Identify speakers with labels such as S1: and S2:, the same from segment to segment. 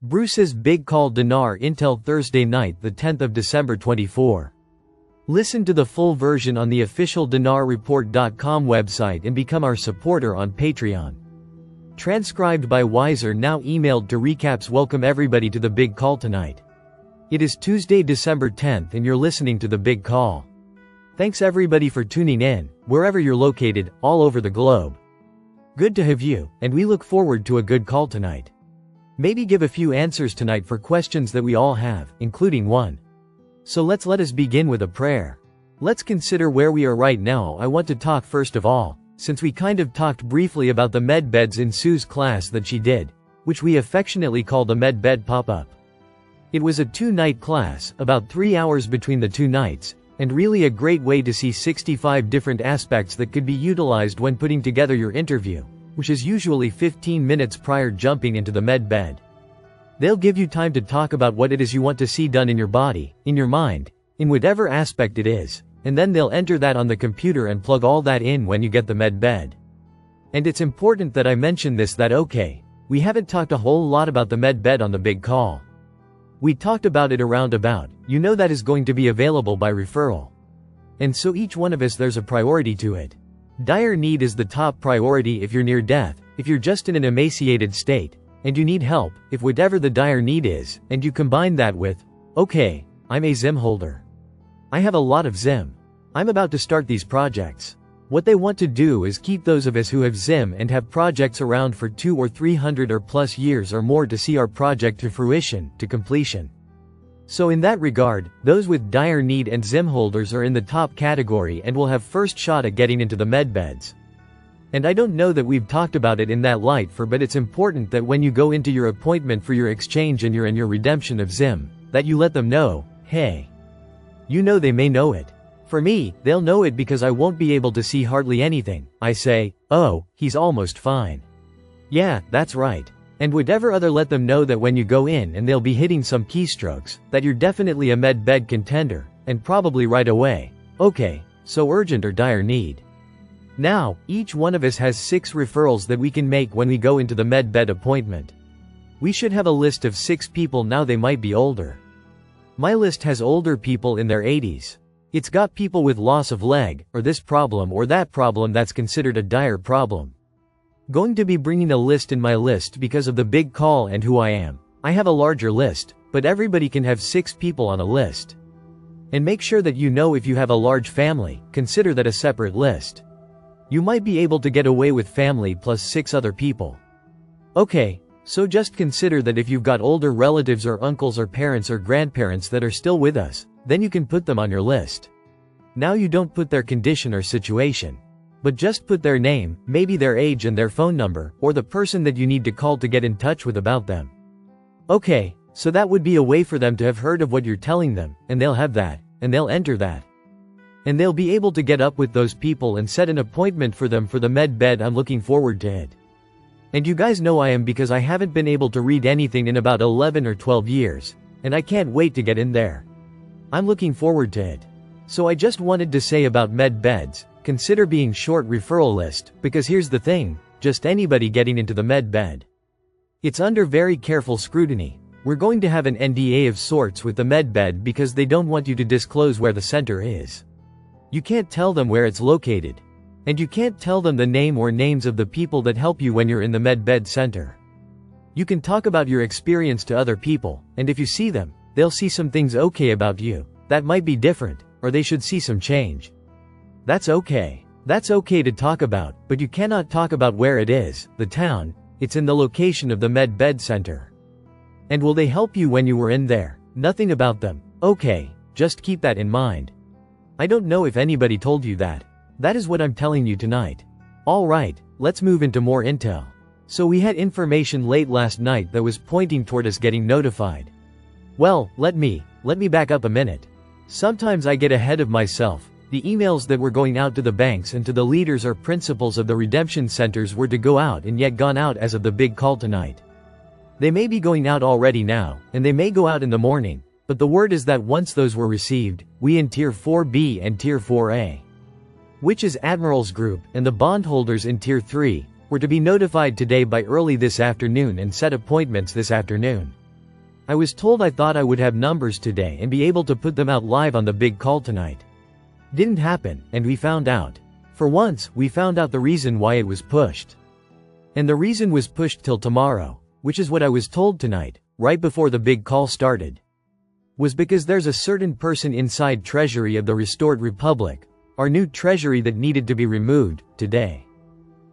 S1: Bruce's big call Dinar Intel Thursday night the 10th of December 24. Listen to the full version on the official dinarreport.com website and become our supporter on Patreon. Transcribed by Wiser, now emailed to recaps. Welcome everybody to the big call tonight. It is Tuesday, December 10th and you're listening to the big call. Thanks everybody for tuning in, wherever you're located, all over the globe. Good to have you, and we look forward to a good call tonight. Maybe give a few answers tonight for questions that we all have, including one. So let us begin with a prayer. Let's consider where we are right now. I want to talk first of all, since we kind of talked briefly about the med beds in Sue's class that she did, which we affectionately call the med bed pop-up. It was a 2-night class, about 3 hours between the 2 nights, and really a great way to see 65 different aspects that could be utilized when putting together your interview, which is usually 15 minutes prior jumping into the med bed. They'll give you time to talk about what it is you want to see done in your body, in your mind, in whatever aspect it is, and then they'll enter that on the computer and plug all that in when you get the med bed. And it's important that I mention this, that okay, we haven't talked a whole lot about the med bed on the big call. We talked about it around about, that is going to be available by referral. And so each one of us, there's a priority to it. Dire need is the top priority if you're near death, if you're just in an emaciated state, and you need help, if whatever the dire need is, and you combine that with, okay, I'm a Zim holder. I have a lot of Zim. I'm about to start these projects. What they want to do is keep those of us who have Zim and have projects around for 200 or 300 or plus years or more to see our project to fruition, to completion. So in that regard, those with dire need and Zim holders are in the top category and will have first shot at getting into the med beds. And I don't know that we've talked about it in that light but it's important that when you go into your appointment for your exchange and you're in your redemption of Zim, that you let them know, hey. They may know it. For me, they'll know it because I won't be able to see hardly anything. I say, oh, he's almost fine. Yeah, that's right. And whatever other, let them know that when you go in and they'll be hitting some keystrokes, that you're definitely a med bed contender, and probably right away. Okay, so urgent or dire need. Now, each one of us has 6 referrals that we can make when we go into the med bed appointment. We should have a list of 6 people. Now they might be older. My list has older people in their 80s. It's got people with loss of leg, or this problem or that problem that's considered a dire problem. Going to be bringing a list in my list because of the big call and who I am. I have a larger list, but everybody can have 6 people on a list. And make sure that if you have a large family, consider that a separate list. You might be able to get away with family plus 6 other people. Okay, so just consider that if you've got older relatives or uncles or parents or grandparents that are still with us, then you can put them on your list. Now you don't put their condition or situation, but just put their name, maybe their age and their phone number, or the person that you need to call to get in touch with about them. Okay, so that would be a way for them to have heard of what you're telling them, and they'll have that, and they'll enter that. And they'll be able to get up with those people and set an appointment for them for the med bed. I'm looking forward to it. And you guys know I am, because I haven't been able to read anything in about 11 or 12 years, and I can't wait to get in there. I'm looking forward to it. So I just wanted to say about med beds, consider being short referral list, because here's the thing, just anybody getting into the med bed. It's under very careful scrutiny. We're going to have an NDA of sorts with the med bed because they don't want you to disclose where the center is. You can't tell them where it's located. And you can't tell them the name or names of the people that help you when you're in the med bed center. You can talk about your experience to other people, and if you see them, they'll see some things okay about you that might be different, or they should see some change. That's okay. That's okay to talk about, but you cannot talk about where it is, the town, it's in the location of the med bed center. And will they help you when you were in there? Nothing about them. Okay, just keep that in mind. I don't know if anybody told you that. That is what I'm telling you tonight. Alright, let's move into more intel. So we had information late last night that was pointing toward us getting notified. Well, let me back up a minute. Sometimes I get ahead of myself. The emails that were going out to the banks and to the leaders or principals of the redemption centers were to go out and yet gone out as of the big call tonight. They may be going out already now, and they may go out in the morning, but the word is that once those were received, we in Tier 4B and Tier 4A, which is Admiral's Group, and the bondholders in Tier 3, were to be notified today by early this afternoon and set appointments this afternoon. I was told I thought I would have numbers today and be able to put them out live on the big call tonight. Didn't happen, and we found out. For once, we found out the reason why it was pushed. And the reason was pushed till tomorrow, which is what I was told tonight, right before the big call started. Was because there's a certain person inside Treasury of the Restored Republic, our new treasury, that needed to be removed, today.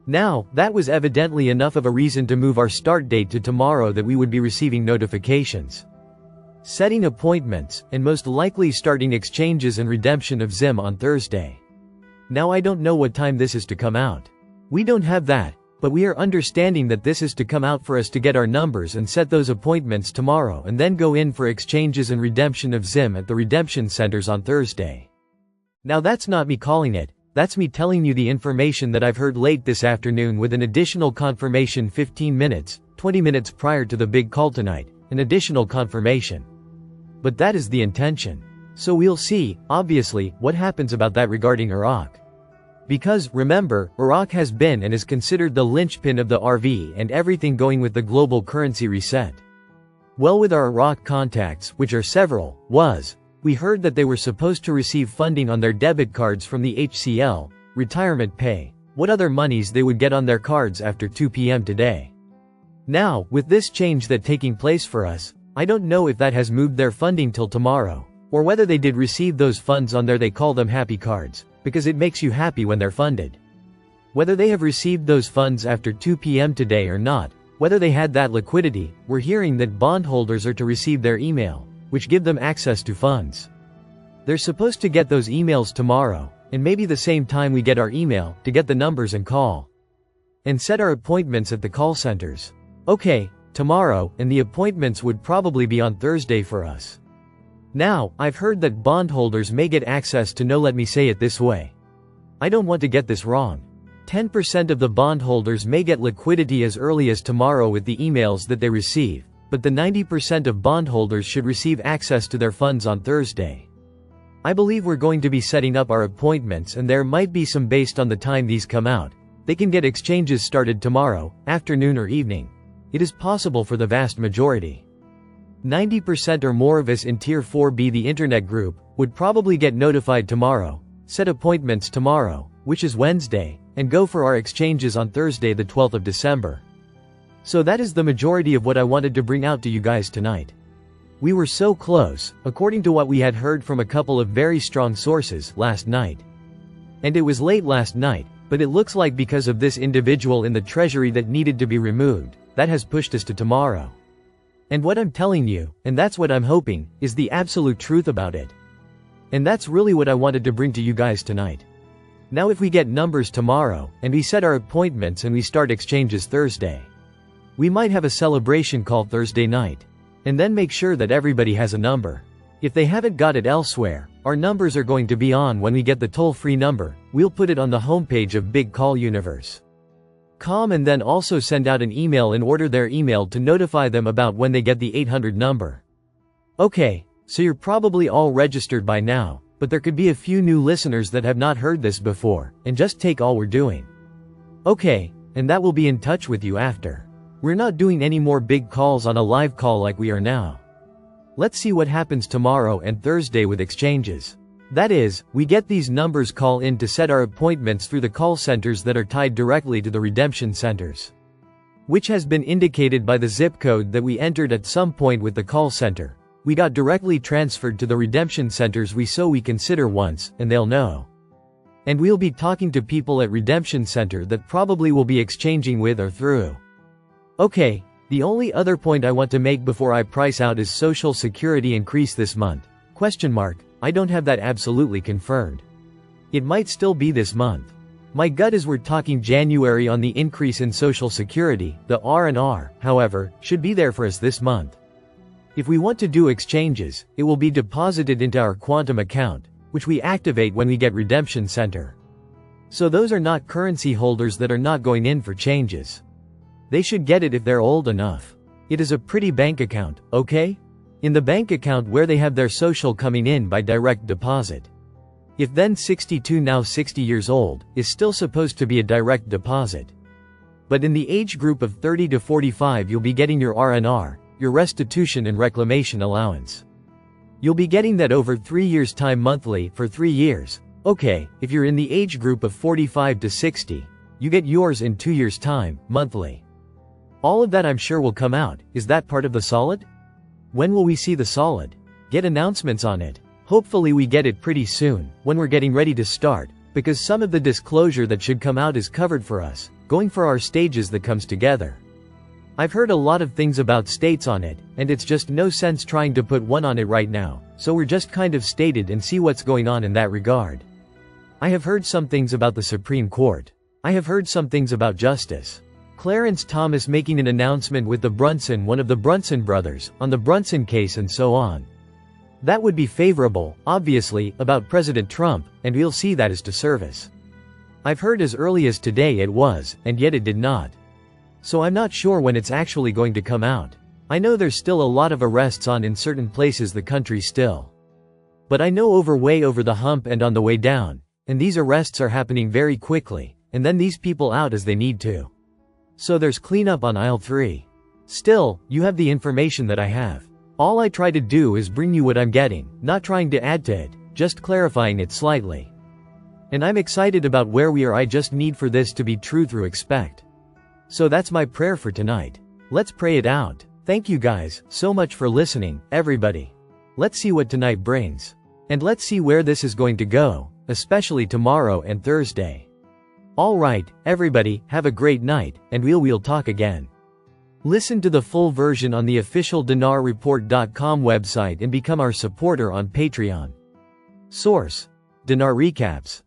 S1: Now, that was evidently enough of a reason to move our start date to tomorrow, that we would be receiving notifications, setting appointments, and most likely starting exchanges and redemption of ZIM on Thursday. Now I don't know what time this is to come out. We don't have that, but we are understanding that this is to come out for us to get our numbers and set those appointments tomorrow, and then go in for exchanges and redemption of ZIM at the redemption centers on Thursday. Now that's not me calling it. That's me telling you the information that I've heard late this afternoon, with an additional confirmation 15 minutes, 20 minutes prior to the big call tonight, an additional confirmation. But that is the intention. So we'll see, obviously, what happens about that regarding Iraq. Because, remember, Iraq has been and is considered the linchpin of the RV and everything going with the global currency reset. Well, with our Iraq contacts, which are several, we heard that they were supposed to receive funding on their debit cards from the HCL, retirement pay, what other monies they would get on their cards after 2 p.m. today. Now, with this change that taking place for us, I don't know if that has moved their funding till tomorrow, or whether they did receive those funds on their, they call them happy cards, because it makes you happy when they're funded. Whether they have received those funds after 2 p.m. today or not, whether they had that liquidity, we're hearing that bondholders are to receive their email, which give them access to funds. They're supposed to get those emails tomorrow, and maybe the same time we get our email, to get the numbers and call. And set our appointments at the call centers. Okay, tomorrow, and the appointments would probably be on Thursday for us. Now, I've heard that bondholders may get access to let me say it this way. I don't want to get this wrong. 10% of the bondholders may get liquidity as early as tomorrow with the emails that they receive, but the 90% of bondholders should receive access to their funds on Thursday. I believe we're going to be setting up our appointments, and there might be some based on the time these come out. They can get exchanges started tomorrow, afternoon or evening. It is possible for the vast majority. 90% or more of us in Tier 4B, the Internet Group, would probably get notified tomorrow, set appointments tomorrow, which is Wednesday, and go for our exchanges on Thursday, the 12th of December. So that is the majority of what I wanted to bring out to you guys tonight. We were so close, according to what we had heard from a couple of very strong sources, last night. And it was late last night, but it looks like because of this individual in the treasury that needed to be removed, that has pushed us to tomorrow. And what I'm telling you, and that's what I'm hoping, is the absolute truth about it. And that's really what I wanted to bring to you guys tonight. Now if we get numbers tomorrow, and we set our appointments and we start exchanges Thursday, we might have a celebration call Thursday night. And then make sure that everybody has a number. If they haven't got it elsewhere, our numbers are going to be on when we get the toll-free number. We'll put it on the homepage of Big Call Universe. And then also send out an email in order their email to notify them about when they get the 800 number. Okay, so you're probably all registered by now, but there could be a few new listeners that have not heard this before, and just take all we're doing. Okay, and that will be in touch with you after. We're not doing any more big calls on a live call like we are now. Let's see what happens tomorrow and Thursday with exchanges. That is, we get these numbers call in to set our appointments through the call centers that are tied directly to the redemption centers, which has been indicated by the zip code that we entered at some point with the call center. We got directly transferred to the redemption centers we consider once, and they'll know. And we'll be talking to people at redemption center that probably will be exchanging with or through. Okay, the only other point I want to make before I price out is Social Security increase this month? I don't have that absolutely confirmed. It might still be this month. My gut is we're talking January on the increase in Social Security. The R&R, however, should be there for us this month. If we want to do exchanges, it will be deposited into our Quantum account, which we activate when we get Redemption Center. So those are not currency holders that are not going in for changes. They should get it if they're old enough. It is a pretty bank account, okay? In the bank account where they have their social coming in by direct deposit. If then 62 now 60 years old, is still supposed to be a direct deposit. But in the age group of 30 to 45 you'll be getting your R&R, your restitution and reclamation allowance. You'll be getting that over 3 years' time monthly for 3 years. Okay, if you're in the age group of 45 to 60, you get yours in 2 years' time, monthly. All of that I'm sure will come out. Is that part of the solid? When will we see the solid? Get announcements on it. Hopefully we get it pretty soon, when we're getting ready to start, because some of the disclosure that should come out is covered for us, going for our stages that comes together. I've heard a lot of things about states on it, and it's just no sense trying to put one on it right now, so we're just kind of stated and see what's going on in that regard. I have heard some things about the Supreme Court. I have heard some things about justice. Clarence Thomas making an announcement with one of the Brunson brothers, on the Brunson case and so on. That would be favorable, obviously, about President Trump, and we'll see that as to service. I've heard as early as today it was, and yet it did not. So I'm not sure when it's actually going to come out. I know there's still a lot of arrests on in certain places the country still. But I know way over the hump and on the way down, and these arrests are happening very quickly, and then these people out as they need to. So there's cleanup on aisle 3. Still, you have the information that I have. All I try to do is bring you what I'm getting, not trying to add to it, just clarifying it slightly. And I'm excited about where we are. I just need for this to be true through expect. So that's my prayer for tonight. Let's pray it out. Thank you guys so much for listening, everybody. Let's see what tonight brings. And let's see where this is going to go, especially tomorrow and Thursday. Alright, everybody, have a great night, and we'll talk again. Listen to the full version on the official dinarreport.com website and become our supporter on Patreon. Source: Dinar Recaps.